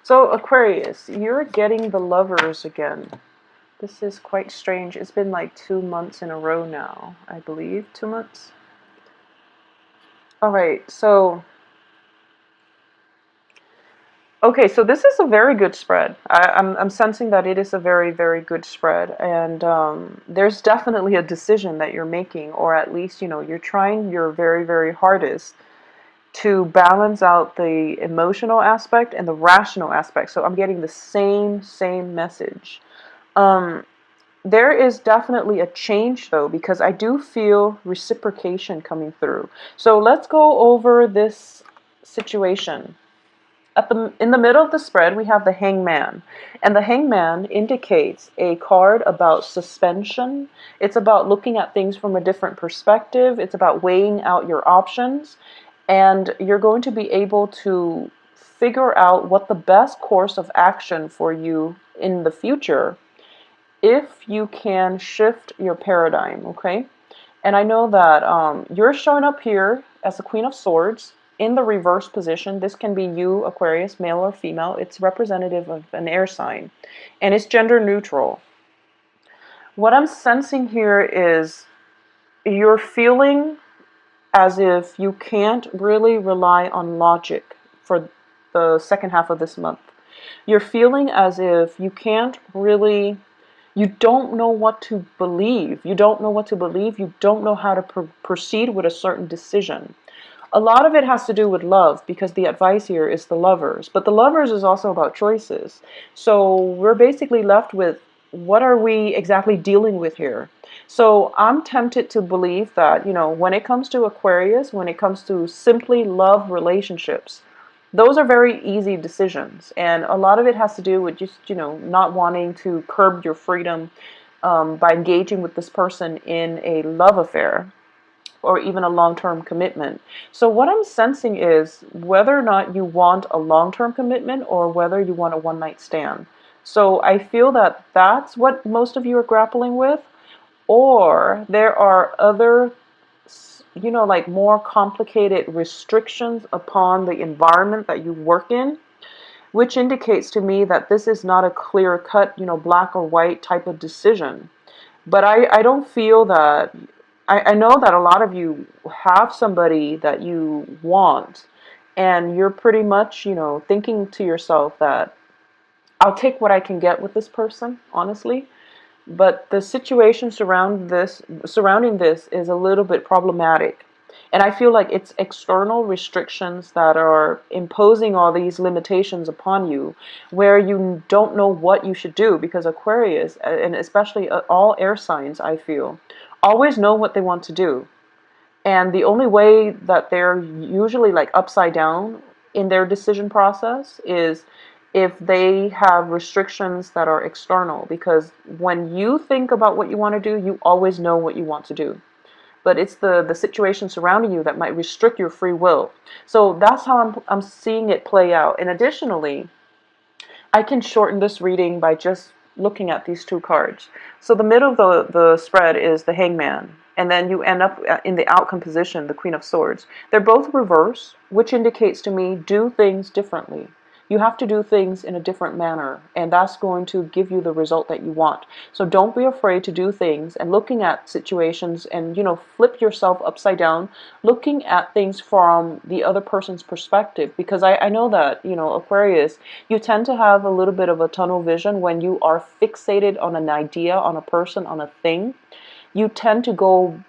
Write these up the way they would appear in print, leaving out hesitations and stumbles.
So Aquarius, you're getting the Lovers again. This is quite strange. It's been like 2 months in a row now, I believe. 2 months? Alright, so... Okay, so this is a very good spread. I'm sensing that it is a very, very good spread. And there's definitely a decision that you're making, or at least, you're trying your very, very hardest to balance out the emotional aspect and the rational aspect. So I'm getting the same message. Um, there is definitely a change though, because I do feel reciprocation coming through. So let's go over this situation. In the middle of the spread, we have the Hangman. And the Hangman indicates a card about suspension. It's about looking at things from a different perspective. It's about weighing out your options. And you're going to be able to figure out what the best course of action for you in the future if you can shift your paradigm, okay? And I know that you're showing up here as the Queen of Swords in the reverse position. This can be you, Aquarius, male or female. It's representative of an air sign, and it's gender neutral. What I'm sensing here is you're feeling as if you can't really rely on logic for the second half of this month. You're feeling as if you can't really, you don't know what to believe. You don't know what to believe. You don't know how to proceed with a certain decision. A lot of it has to do with love, because the advice here is the Lovers. But the Lovers is also about choices. So we're basically left with, what are we exactly dealing with here? So I'm tempted to believe that, when it comes to Aquarius, when it comes to simply love relationships, those are very easy decisions. And a lot of it has to do with just, not wanting to curb your freedom by engaging with this person in a love affair or even a long-term commitment. So what I'm sensing is whether or not you want a long-term commitment or whether you want a one-night stand. So I feel that that's what most of you are grappling with, or there are other, like more complicated restrictions upon the environment that you work in, which indicates to me that this is not a clear-cut, black or white type of decision. But I don't feel that, I know that a lot of you have somebody that you want, and you're pretty much, thinking to yourself that I'll take what I can get with this person, honestly. But the situation surrounding this is a little bit problematic. And I feel like it's external restrictions that are imposing all these limitations upon you, where you don't know what you should do, because Aquarius, and especially all air signs, I feel, always know what they want to do. And the only way that they're usually like upside down in their decision process is if they have restrictions that are external. Because when you think about what you want to do, you always know what you want to do. But it's the situation surrounding you that might restrict your free will. So that's how I'm seeing it play out. And additionally, I can shorten this reading by just looking at these two cards. So the middle of the spread is the Hangman. And then you end up in the outcome position, the Queen of Swords. They're both reverse, which indicates to me, do things differently. You have to do things in a different manner, and that's going to give you the result that you want. So don't be afraid to do things and looking at situations and, flip yourself upside down, looking at things from the other person's perspective. Because I know that, Aquarius, you tend to have a little bit of a tunnel vision when you are fixated on an idea, on a person, on a thing. You tend to go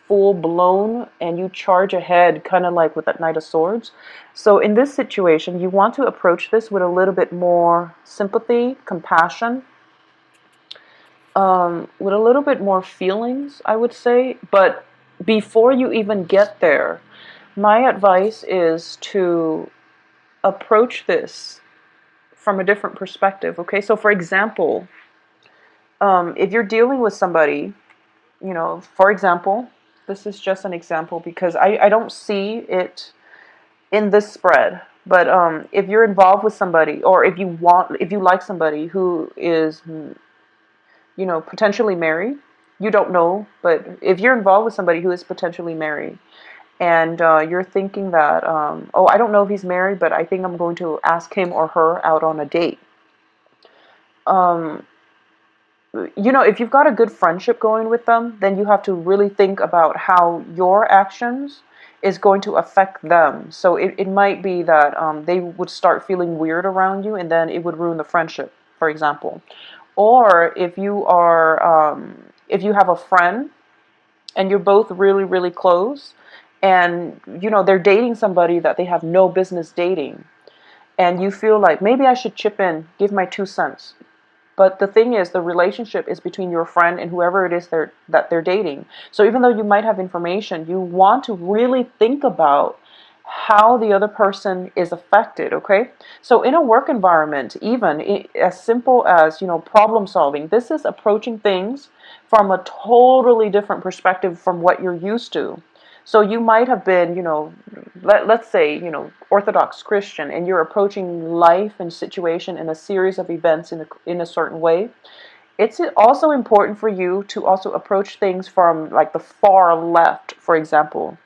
full blown and you charge ahead, kind of like with that Knight of Swords. So in this situation, you want to approach this with a little bit more sympathy, compassion, with a little bit more feelings, I would say. But before you even get there, my advice is to approach this from a different perspective. Okay, so for example, if you're dealing with somebody, for example, this is just an example because I don't see it in this spread. But if you're involved with somebody, or if you like somebody who is, potentially married, you don't know, but if you're involved with somebody who is potentially married, and you're thinking that, oh, I don't know if he's married, but I think I'm going to ask him or her out on a date. Um, if you've got a good friendship going with them, then you have to really think about how your actions is going to affect them. So it might be that they would start feeling weird around you, and then it would ruin the friendship, for example. Or if you have a friend and you're both really, really close, and they're dating somebody that they have no business dating, and you feel like maybe I should chip in, give my 2 cents. But the thing is, the relationship is between your friend and whoever it is that they're dating. So even though you might have information, you want to really think about how the other person is affected, okay? So in a work environment, even as simple as, problem solving, this is approaching things from a totally different perspective from what you're used to. So you might have been, let's say, Orthodox Christian, and you're approaching life and situation in a series of events in a certain way. It's also important for you to also approach things from like the far left, for example,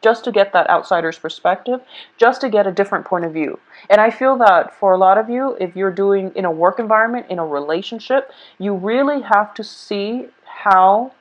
just to get that outsider's perspective, just to get a different point of view. And I feel that for a lot of you, if you're doing in a work environment, in a relationship, you really have to see how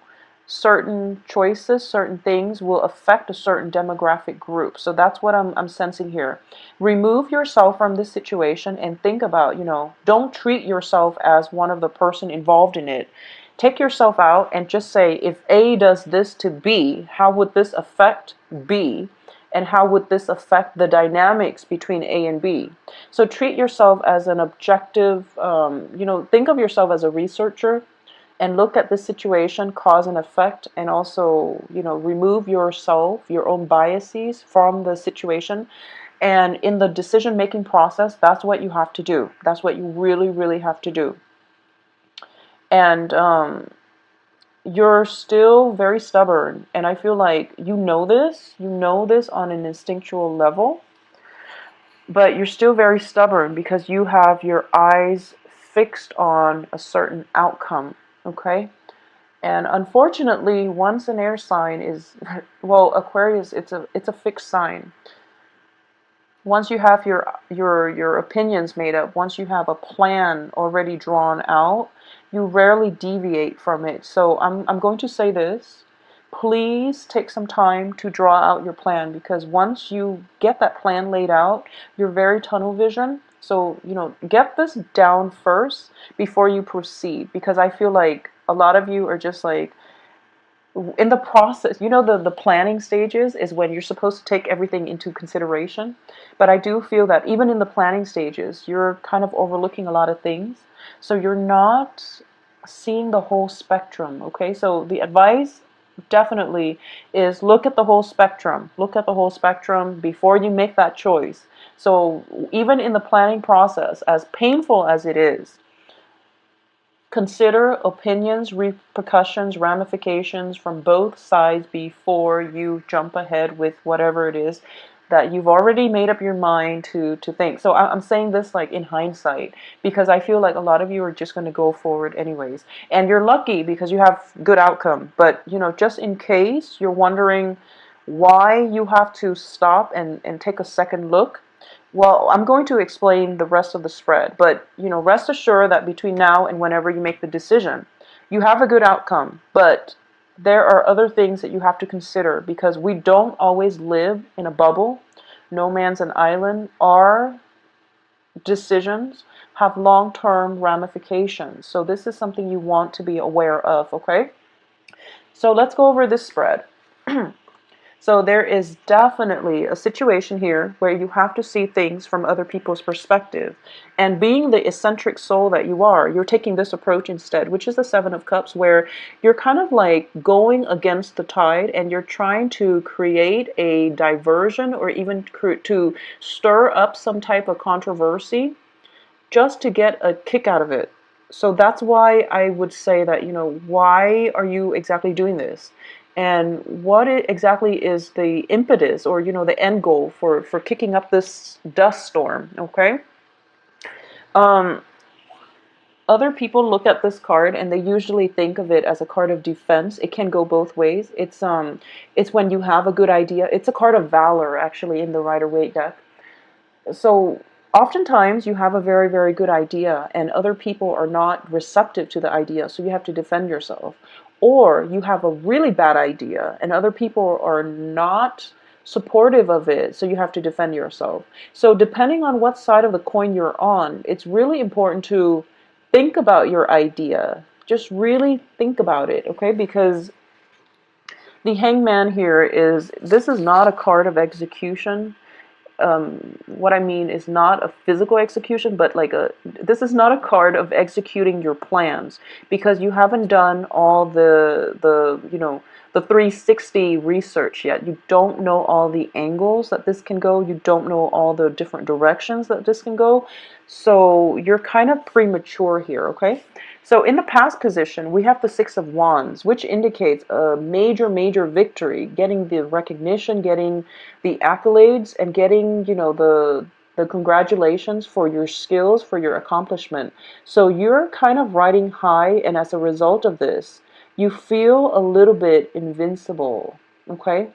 certain choices, certain things will affect a certain demographic group. So that's what I'm sensing here. Remove yourself from this situation and think about, don't treat yourself as one of the person involved in it. Take yourself out and just say, if A does this to B, how would this affect B? And how would this affect the dynamics between A and B? So treat yourself as an objective, think of yourself as a researcher and look at this situation, cause and effect, and also, remove yourself, your own biases from the situation. And in the decision-making process, that's what you have to do. That's what you really, really have to do. And you're still very stubborn, and I feel like you know this on an instinctual level, but you're still very stubborn because you have your eyes fixed on a certain outcome, okay? And unfortunately, once an air sign is, well, Aquarius, it's a fixed sign. Once you have your opinions made up, once you have a plan already drawn out, you rarely deviate from it. So I'm going to say this. Please take some time to draw out your plan, because once you get that plan laid out, you're very tunnel vision. So, get this down first before you proceed, because I feel like a lot of you are just like, in the process, the planning stages is when you're supposed to take everything into consideration. But I do feel that even in the planning stages, you're kind of overlooking a lot of things. So you're not seeing the whole spectrum, okay? So the advice definitely is look at the whole spectrum. Look at the whole spectrum before you make that choice. So even in the planning process, as painful as it is, consider opinions, repercussions, ramifications from both sides before you jump ahead with whatever it is that you've already made up your mind to think. So I'm saying this like in hindsight, because I feel like a lot of you are just going to go forward anyways. And you're lucky because you have good outcome. But, just in case you're wondering why you have to stop and take a second look, well, I'm going to explain the rest of the spread, but rest assured that between now and whenever you make the decision, you have a good outcome. But there are other things that you have to consider, because we don't always live in a bubble. No man's an island. Our decisions have long-term ramifications. So this is something you want to be aware of, okay? So let's go over this spread. So there is definitely a situation here where you have to see things from other people's perspective. And being the eccentric soul that you are, you're taking this approach instead, which is the Seven of Cups, where you're kind of like going against the tide and you're trying to create a diversion, or even to stir up some type of controversy just to get a kick out of it. So that's why I would say that, why are you exactly doing this? And what exactly is the impetus, or, the end goal for kicking up this dust storm, okay? Um, Other people look at this card and they usually think of it as a card of defense. It can go both ways. It's when you have a good idea. It's a card of valor actually in the Rider-Waite deck. So oftentimes you have a very, very good idea and other people are not receptive to the idea, so you have to defend yourself. Or you have a really bad idea and other people are not supportive of it, so you have to defend yourself. So depending on what side of the coin you're on, it's really important to think about your idea. Just really think about it, okay? Because the Hangman here this is not a card of execution. What I mean is not a physical execution, but this is not a card of executing your plans, because you haven't done all the 360 research yet. You don't know all the angles that this can go. You don't know all the different directions that this can go. So you're kind of premature here, okay? So in the past position, we have the Six of Wands, which indicates a major, major victory, getting the recognition, getting the accolades, and getting, the congratulations for your skills, for your accomplishment. So you're kind of riding high, and as a result of this, you feel a little bit invincible, okay?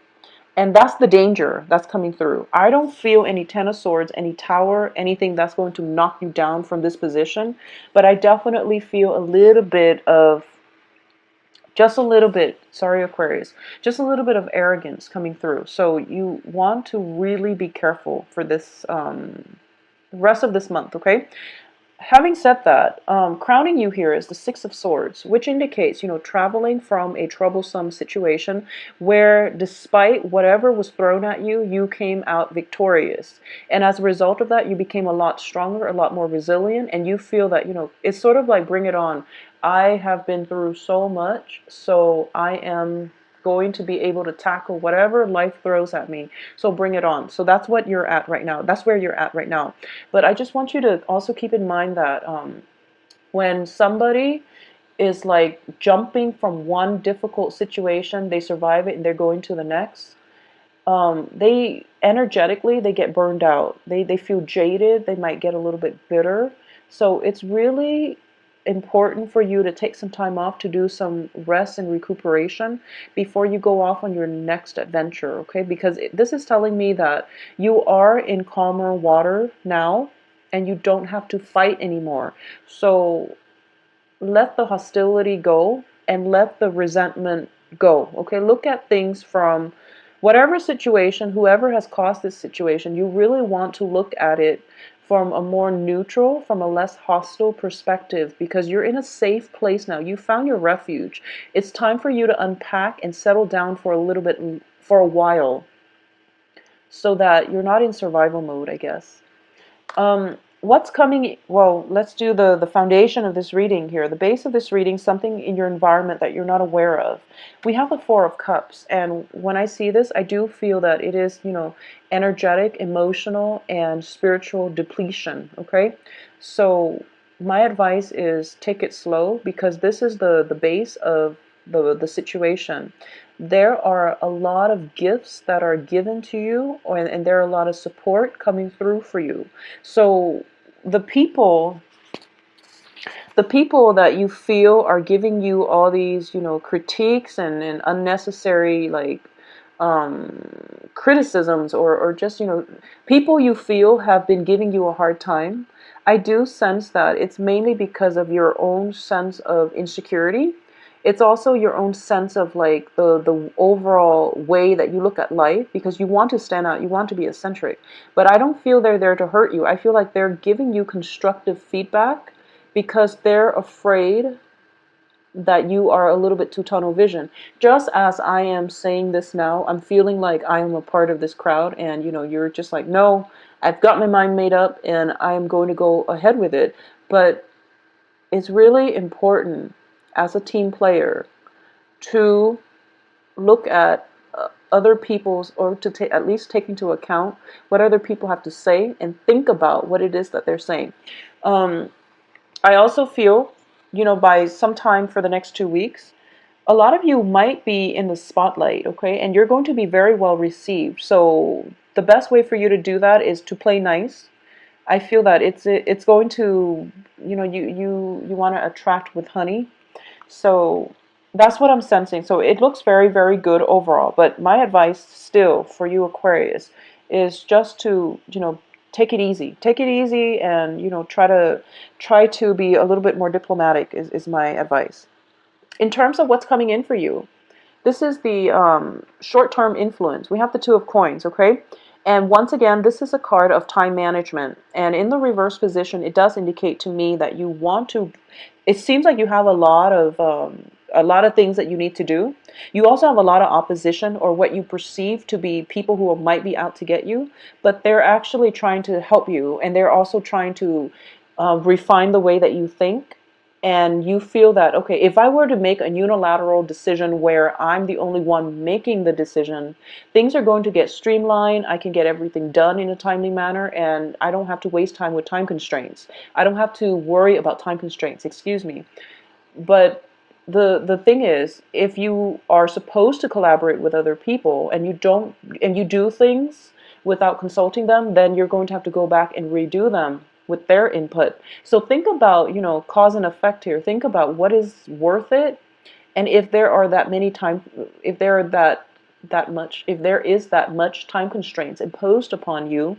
And that's the danger that's coming through. I don't feel any Ten of Swords, any Tower, anything that's going to knock you down from this position. But I definitely feel a little bit of, just a little bit, sorry Aquarius, just a little bit of arrogance coming through. So you want to really be careful for this rest of this month, okay? Having said that, crowning you here is the Six of Swords, which indicates, traveling from a troublesome situation where despite whatever was thrown at you, you came out victorious. And as a result of that, you became a lot stronger, a lot more resilient, and you feel that, it's sort of like, bring it on. I have been through so much, so I am going to be able to tackle whatever life throws at me. So bring it on. So that's what you're at right now. That's where you're at right now. But I just want you to also keep in mind that when somebody is like jumping from one difficult situation, they survive it and they're going to the next, they energetically, they get burned out. They feel jaded. They might get a little bit bitter. So it's really important for you to take some time off to do some rest and recuperation before you go off on your next adventure, okay? Because this is telling me that you are in calmer water now and you don't have to fight anymore. So let the hostility go and let the resentment go, okay? Look at things from whatever situation, whoever has caused this situation, you really want to look at it from a more neutral, from a less hostile perspective, because you're in a safe place now. You found your refuge. It's time for you to unpack and settle down for a little bit, for a while, so that you're not in survival mode, I guess. What's coming? Well, let's do the foundation of this reading here. The base of this reading, something in your environment that you're not aware of. We have the Four of Cups, and when I see this, I do feel that it is, energetic, emotional, and spiritual depletion, okay? So my advice is take it slow, because this is the base of the situation. There are a lot of gifts that are given to you, and there are a lot of support coming through for you. So the people that you feel are giving you all these, critiques and unnecessary, like, criticisms, or just, people you feel have been giving you a hard time, I do sense that it's mainly because of your own sense of insecurity. It's also your own sense of like the overall way that you look at life, because you want to stand out, you want to be eccentric. But I don't feel they're there to hurt you. I feel like they're giving you constructive feedback because they're afraid that you are a little bit too tunnel vision. Just as I am saying this now, I'm feeling like I am a part of this crowd, and you're just like, no, I've got my mind made up and I am going to go ahead with it. But it's really important as a team player to look at other people's, or to at least take into account what other people have to say and think about what it is that they're saying. I also feel, by sometime for the next 2 weeks, a lot of you might be in the spotlight, okay? And you're going to be very well received. So the best way for you to do that is to play nice. I feel that it's going to, you want to attract with honey. So that's what I'm sensing. So it looks very, very good overall. But my advice still for you, Aquarius, is just to, take it easy. Take it easy and, try to be a little bit more diplomatic is my advice. In terms of what's coming in for you, this is the short-term influence. We have the Two of Coins, okay? And once again, this is a card of time management. And in the reverse position, it does indicate to me that you want to. It seems like you have a lot of things that you need to do. You also have a lot of opposition, or what you perceive to be people who might be out to get you, but they're actually trying to help you, and they're also trying to refine the way that you think. And you feel that, okay, if I were to make a unilateral decision where I'm the only one making the decision, things are going to get streamlined. I can get everything done in a timely manner, and I don't have to waste time with time constraints. I don't have to worry about time constraints, excuse me. But the thing is, if you are supposed to collaborate with other people and you don't, and you do things without consulting them, then you're going to have to go back and redo them with their input. So think about, cause and effect here. Think about what is worth it, and if there are that many time, if there are if there is that much time constraints imposed upon you,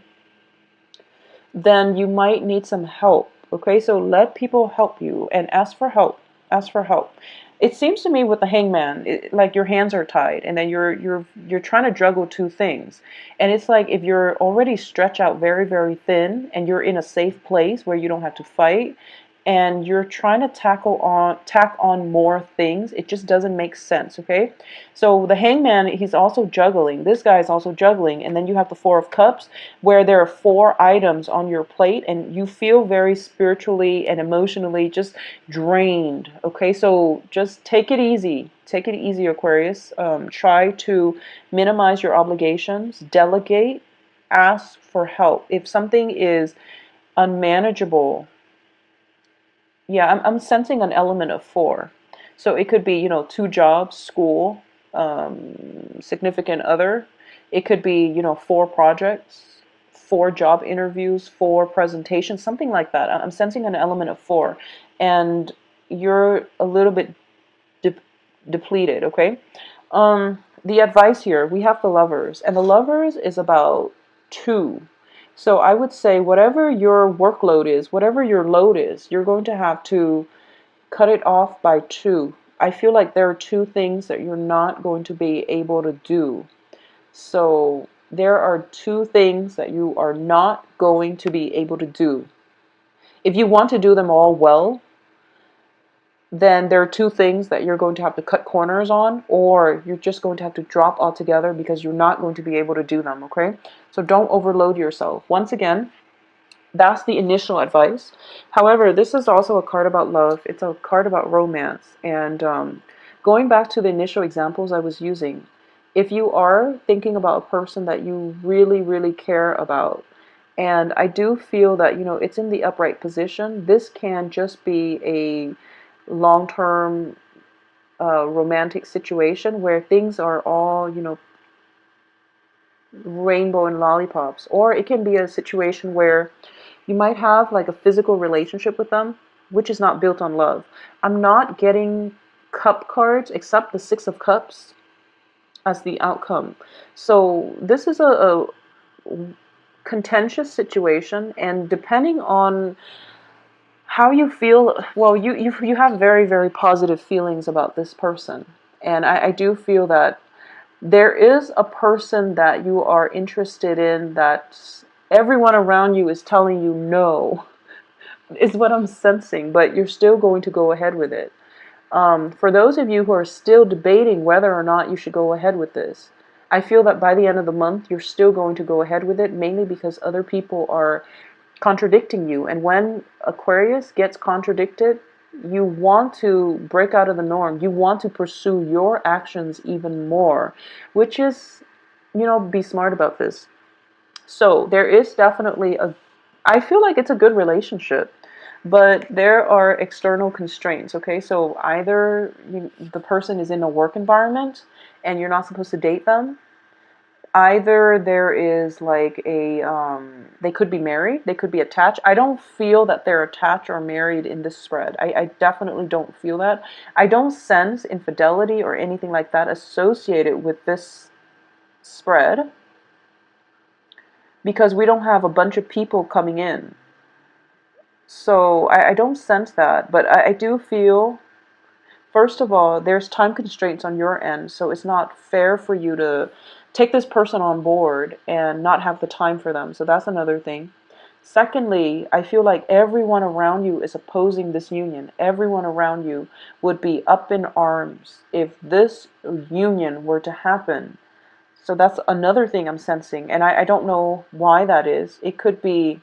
then you might need some help. Okay, so let people help you and ask for help. Ask for help. It seems to me with the Hangman, like your hands are tied, and then you're trying to juggle two things, and it's like if you're already stretched out very, very thin, and you're in a safe place where you don't have to fight, and you're trying to tack on more things, it just doesn't make sense. Okay, so the Hangman, he's also juggling. This guy is also juggling, and then you have the Four of Cups, where there are four items on your plate, and you feel very spiritually and emotionally just drained. Okay, so just take it easy. Take it easy, Aquarius. Try to minimize your obligations, delegate, ask for help. If something is unmanageable, yeah, I'm sensing an element of four. So it could be, two jobs, school, significant other. It could be, four projects, four job interviews, four presentations, something like that. I'm sensing an element of four. And you're a little bit de depleted, okay? The advice here, we have the Lovers, and the Lovers is about two. So I would say whatever your workload is, whatever your load is, you're going to have to cut it off by two. I feel like there are two things that you're not going to be able to do. So there are two things that you are not going to be able to do. If you want to do them all well, then there are two things that you're going to have to cut corners on, or you're just going to have to drop altogether because you're not going to be able to do them, okay? So don't overload yourself. Once again, that's the initial advice. However, this is also a card about love. It's a card about romance. And going back to the initial examples I was using, if you are thinking about a person that you really, really care about, and I do feel that, it's in the upright position, this can just be a long-term romantic situation where things are all, rainbow and lollipops. Or it can be a situation where you might have like a physical relationship with them, which is not built on love. I'm not getting cup cards except the Six of Cups as the outcome. So this is a contentious situation, and depending on how you feel, well, you have very, very positive feelings about this person. And I do feel that there is a person that you are interested in that everyone around you is telling you no, is what I'm sensing, but you're still going to go ahead with it. For those of you who are still debating whether or not you should go ahead with this, I feel that by the end of the month, you're still going to go ahead with it, mainly because other people are contradicting you. And when Aquarius gets contradicted, you want to break out of the norm. You want to pursue your actions even more, which is, be smart about this. So there is definitely I feel like it's a good relationship, but there are external constraints, okay? So either the person is in a work environment and you're not supposed to date them, Either there is like a they could be married, they could be attached. I don't feel that they're attached or married in this spread. I definitely don't feel that. I don't sense infidelity or anything like that associated with this spread, because we don't have a bunch of people coming in. So I don't sense that, but I do feel, first of all, there's time constraints on your end, so it's not fair for you to take this person on board and not have the time for them. So that's another thing. Secondly, I feel like everyone around you is opposing this union. Everyone around you would be up in arms if this union were to happen. So that's another thing I'm sensing. And I don't know why that is. It could be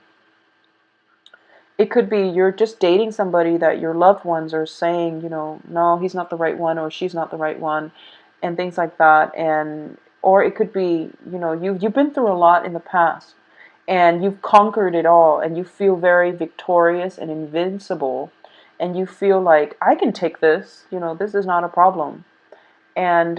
you're just dating somebody that your loved ones are saying, no, he's not the right one, or she's not the right one, and things like that. And or it could be, you've been through a lot in the past, and you've conquered it all, and you feel very victorious and invincible, and you feel like, I can take this, this is not a problem. And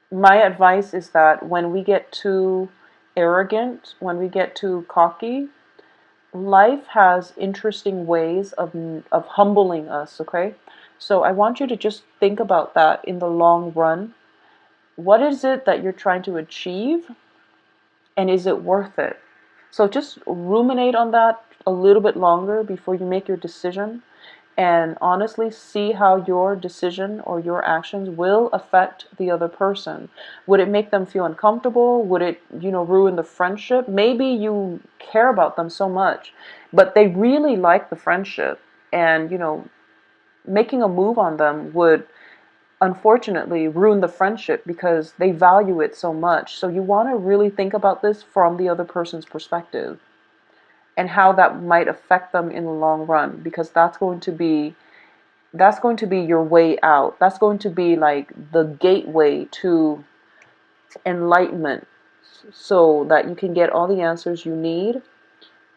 my advice is that when we get too arrogant, when we get too cocky, life has interesting ways of humbling us, okay? So I want you to just think about that in the long run. What is it that you're trying to achieve, and is it worth it? So just ruminate on that a little bit longer before you make your decision, and honestly see how your decision or your actions will affect the other person. Would it make them feel uncomfortable? Would it, ruin the friendship? Maybe you care about them so much, but they really like the friendship, and, making a move on them would unfortunately ruin the friendship because they value it so much. So you want to really think about this from the other person's perspective, and how that might affect them in the long run, because that's going to be your way out. That's going to be like the gateway to enlightenment, so that you can get all the answers you need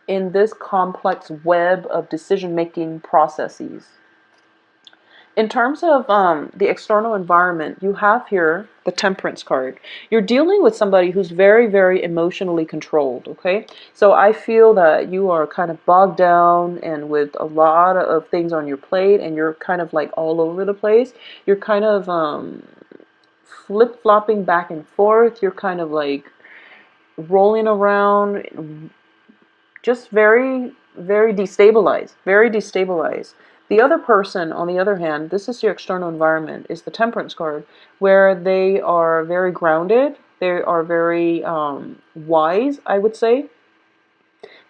in this complex web of decision-making processes. In terms of the external environment, you have here the Temperance card. You're dealing with somebody who's very, very emotionally controlled, okay? So I feel that you are kind of bogged down and with a lot of things on your plate, and you're kind of like all over the place. You're kind of flip-flopping back and forth. You're kind of like rolling around, just very, very destabilized, very destabilized. The other person, on the other hand, this is your external environment, is the Temperance card, where they are very grounded, they are very wise, I would say.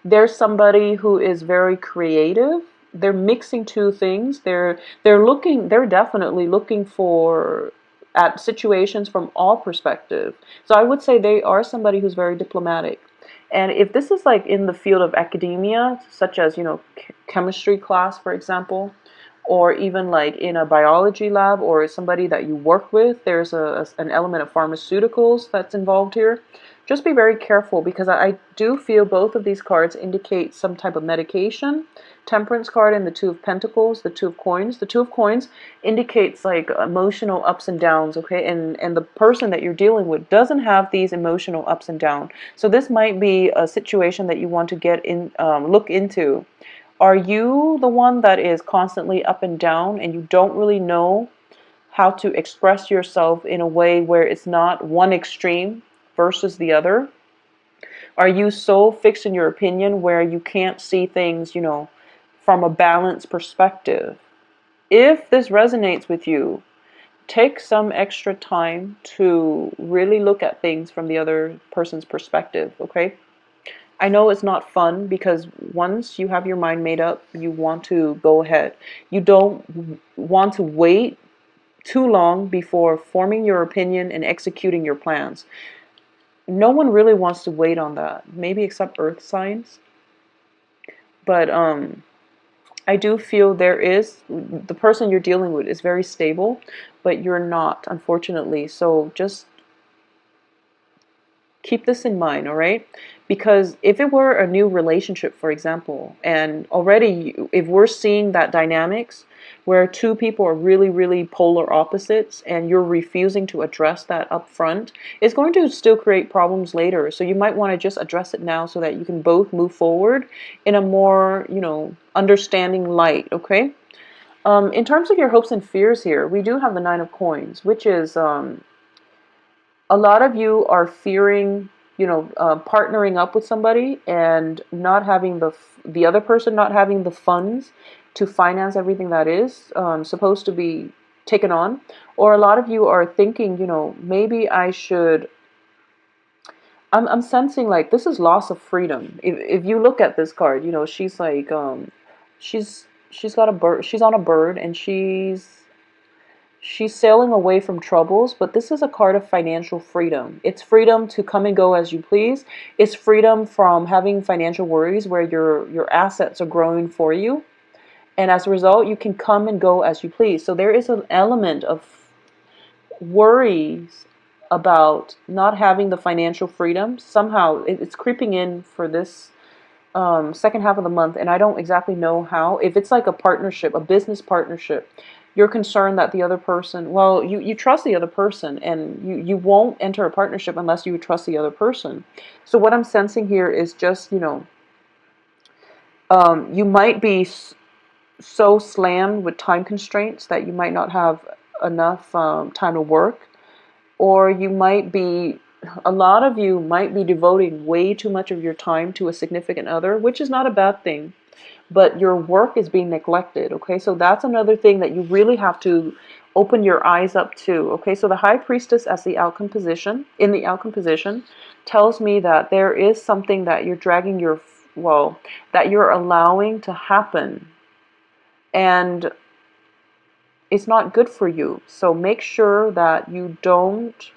There's somebody who is very creative. They're mixing two things. They're definitely looking for at situations from all perspectives. So I would say they are somebody who's very diplomatic. And if this is like in the field of academia, such as, chemistry class, for example, or even like in a biology lab, or somebody that you work with, there's an element of pharmaceuticals that's involved here. Just be very careful, because I do feel both of these cards indicate some type of medication. Temperance card and the Two of Pentacles, the Two of Coins. The Two of Coins indicates like emotional ups and downs, okay? And the person that you're dealing with doesn't have these emotional ups and downs. So this might be a situation that you want to look into. Are you the one that is constantly up and down, and you don't really know how to express yourself in a way where it's not one extreme versus the other? Are you so fixed in your opinion where you can't see things, from a balanced perspective? If this resonates with you, take some extra time to really look at things from the other person's perspective, okay? I know it's not fun, because once you have your mind made up, you want to go ahead. You don't want to wait too long before forming your opinion and executing your plans. No one really wants to wait on that, maybe except earth signs. But I do feel the person you're dealing with is very stable, but you're not, unfortunately. So just keep this in mind, all right? Because if it were a new relationship, for example, and already if we're seeing that dynamics, where two people are really, really polar opposites and you're refusing to address that up front, it's going to still create problems later. So you might want to just address it now so that you can both move forward in a more, understanding light, okay? In terms of your hopes and fears here, we do have the Nine of Coins, which is a lot of you are fearing, partnering up with somebody and not having the other person not having the funds to finance everything that is supposed to be taken on. Or a lot of you are thinking, maybe I should. I'm sensing like this is loss of freedom. If you look at this card, she's like she's got a bird. She's on a bird and she's sailing away from troubles, but this is a card of financial freedom. It's freedom to come and go as you please. It's freedom from having financial worries where your assets are growing for you. And as a result, you can come and go as you please. So there is an element of worries about not having the financial freedom. Somehow it's creeping in for this second half of the month, and I don't exactly know how. If it's like a partnership, a business partnership, you're concerned that the other person, well, you trust the other person, and you won't enter a partnership unless you trust the other person. So what I'm sensing here is just, you might be so slammed with time constraints that you might not have enough time to work, or you might be, a lot of you might be devoting way too much of your time to a significant other, which is not a bad thing, but your work is being neglected, okay? So that's another thing that you really have to open your eyes up to, okay? So the High Priestess as the outcome position, in the outcome position, tells me that there is something that you're dragging that you're allowing to happen, and it's not good for you. So make sure that you don't,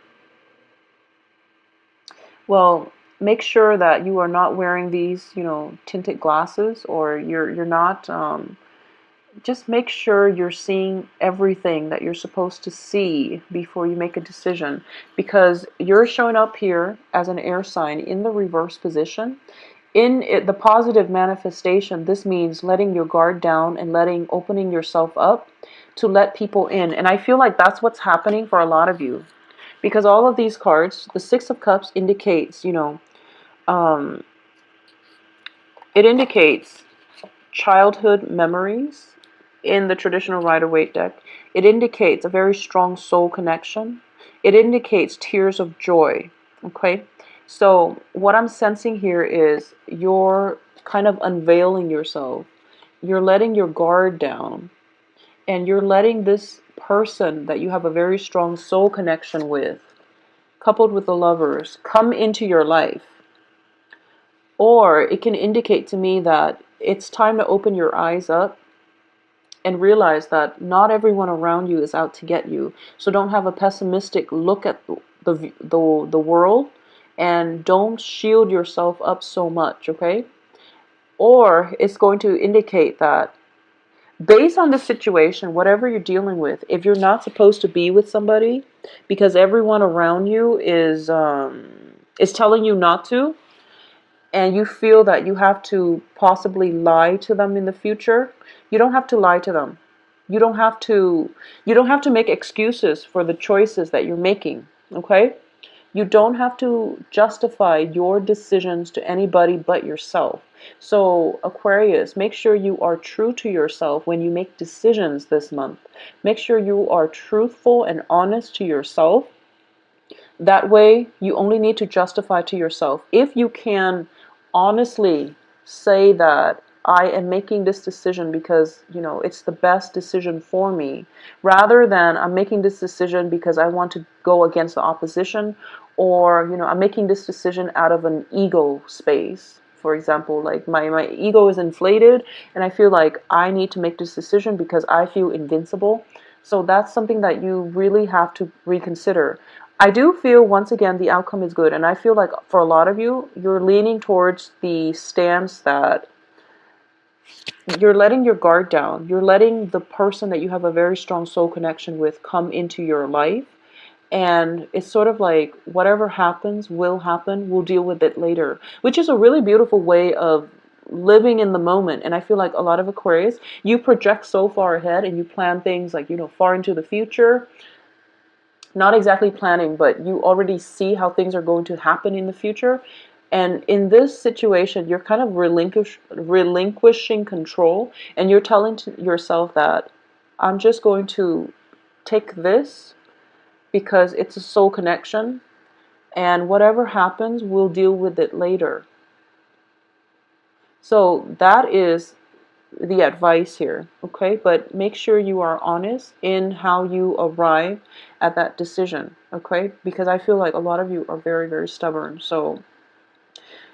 make sure that you are not wearing these, tinted glasses, or you're not, just make sure you're seeing everything that you're supposed to see before you make a decision, because you're showing up here as an air sign in the reverse position. In the positive manifestation, this means letting your guard down and opening yourself up to let people in. And I feel like that's what's happening for a lot of you, because all of these cards, the Six of Cups indicates, it indicates childhood memories in the traditional Rider-Waite deck. It indicates a very strong soul connection. It indicates tears of joy, okay? So what I'm sensing here is you're kind of unveiling yourself. You're letting your guard down, and you're letting this person that you have a very strong soul connection with, coupled with the Lovers, come into your life. Or it can indicate to me that it's time to open your eyes up and realize that not everyone around you is out to get you. So don't have a pessimistic look at the world, and don't shield yourself up so much, okay? Or it's going to indicate that based on the situation, whatever you're dealing with, if you're not supposed to be with somebody because everyone around you is telling you not to, and you feel that you have to possibly lie to them in the future, you don't have to lie to them. You don't have to make excuses for the choices that you're making, okay? You don't have to justify your decisions to anybody but yourself. So Aquarius, make sure you are true to yourself when you make decisions this month. Make sure you are truthful and honest to yourself. That way, you only need to justify to yourself. If you can honestly say that I am making this decision because, it's the best decision for me, rather than I'm making this decision because I want to go against the opposition, or, I'm making this decision out of an ego space. For example, like my ego is inflated and I feel like I need to make this decision because I feel invincible. So that's something that you really have to reconsider. I do feel, once again, the outcome is good. And I feel like for a lot of you, you're leaning towards the stance that you're letting your guard down. You're letting the person that you have a very strong soul connection with come into your life. And it's sort of like, whatever happens will happen. We'll deal with it later. Which is a really beautiful way of living in the moment. And I feel like a lot of Aquarius, you project so far ahead and you plan things like, far into the future. Not exactly planning, but you already see how things are going to happen in the future. And in this situation, you're kind of relinquishing control, and you're telling yourself that I'm just going to take this because it's a soul connection, and whatever happens, we'll deal with it later. So that is the advice here, okay? But make sure you are honest in how you arrive at that decision, okay? Because I feel like a lot of you are very, very stubborn. So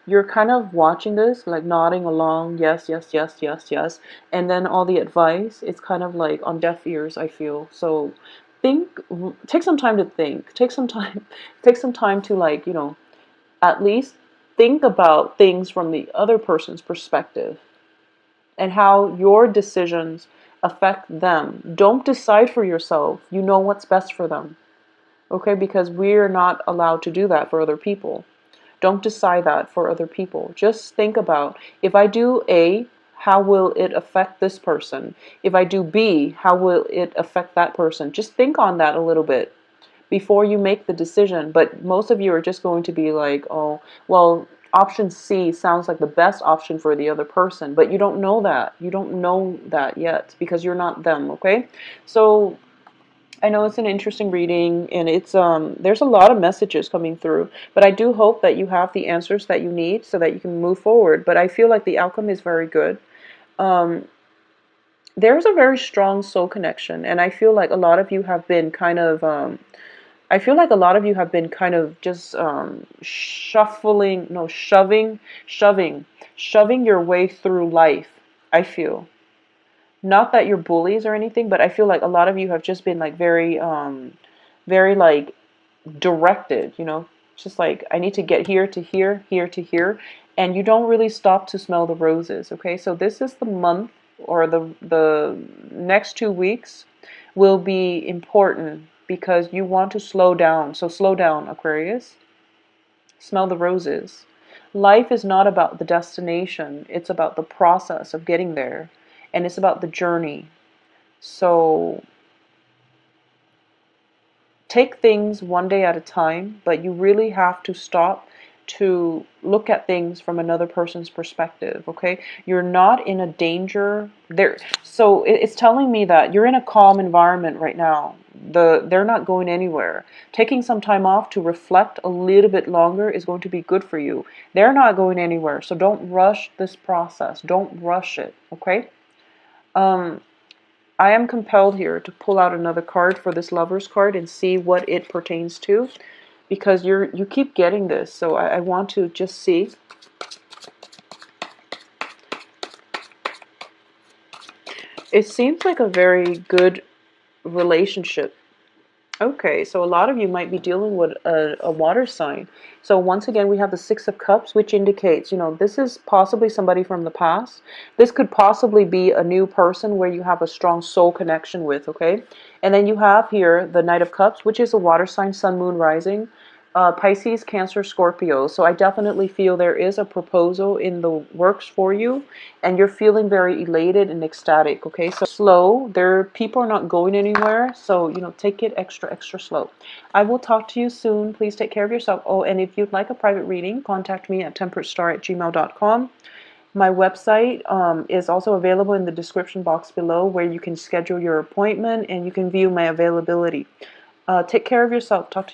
you're kind of watching this, like nodding along, yes, yes, yes, yes, yes. And then all the advice, it's kind of like on deaf ears, I feel. So think, take some time to think. Take some time to, like, at least think about things from the other person's perspective and how your decisions affect them. Don't decide for yourself. You know what's best for them. Okay? Because we're not allowed to do that for other people. Don't decide that for other people. Just think about, if I do A, how will it affect this person? If I do B, how will it affect that person? Just think on that a little bit before you make the decision. But most of you are just going to be like, oh, well, option C sounds like the best option for the other person, but you don't know that. You don't know that yet because you're not them, okay? So I know it's an interesting reading, and it's there's a lot of messages coming through, but I do hope that you have the answers that you need so that you can move forward. But I feel like the outcome is very good. Um, there's a very strong soul connection, and I feel like a lot of you have been kind of I feel like a lot of you have been kind of just shuffling, no, shoving your way through life. I feel. Not that you're bullies or anything, but I feel like a lot of you have just been like very like directed, just like I need to get here to here, here to here, and you don't really stop to smell the roses. Okay, so this is the month, or the next 2 weeks will be important because you want to slow down. So slow down, Aquarius. Smell the roses. Life is not about the destination, it's about the process of getting there, and it's about the journey. So take things one day at a time, but you really have to stop to look at things from another person's perspective, okay? You're not in a danger there. So it's telling me that you're in a calm environment right now. They're not going anywhere. Taking some time off to reflect a little bit longer is going to be good for you. They're not going anywhere, so don't rush this process. Don't rush it, okay? I am compelled here to pull out another card for this Lover's card and see what it pertains to, because you keep getting this, so I want to just see. It seems like a very good relationship. Okay, so a lot of you might be dealing with a water sign. So once again, we have the Six of Cups, which indicates, this is possibly somebody from the past. This could possibly be a new person where you have a strong soul connection with, okay? And then you have here the Knight of Cups, which is a water sign, Sun, Moon, Rising. Pisces, Cancer, Scorpio. So I definitely feel there is a proposal in the works for you, and you're feeling very elated and ecstatic, okay? So slow. People are not going anywhere, so, take it extra, extra slow. I will talk to you soon. Please take care of yourself. Oh, and if you'd like a private reading, contact me at temperatestar@gmail.com. My website is also available in the description box below, where you can schedule your appointment and you can view my availability. Take care of yourself. Talk to you soon.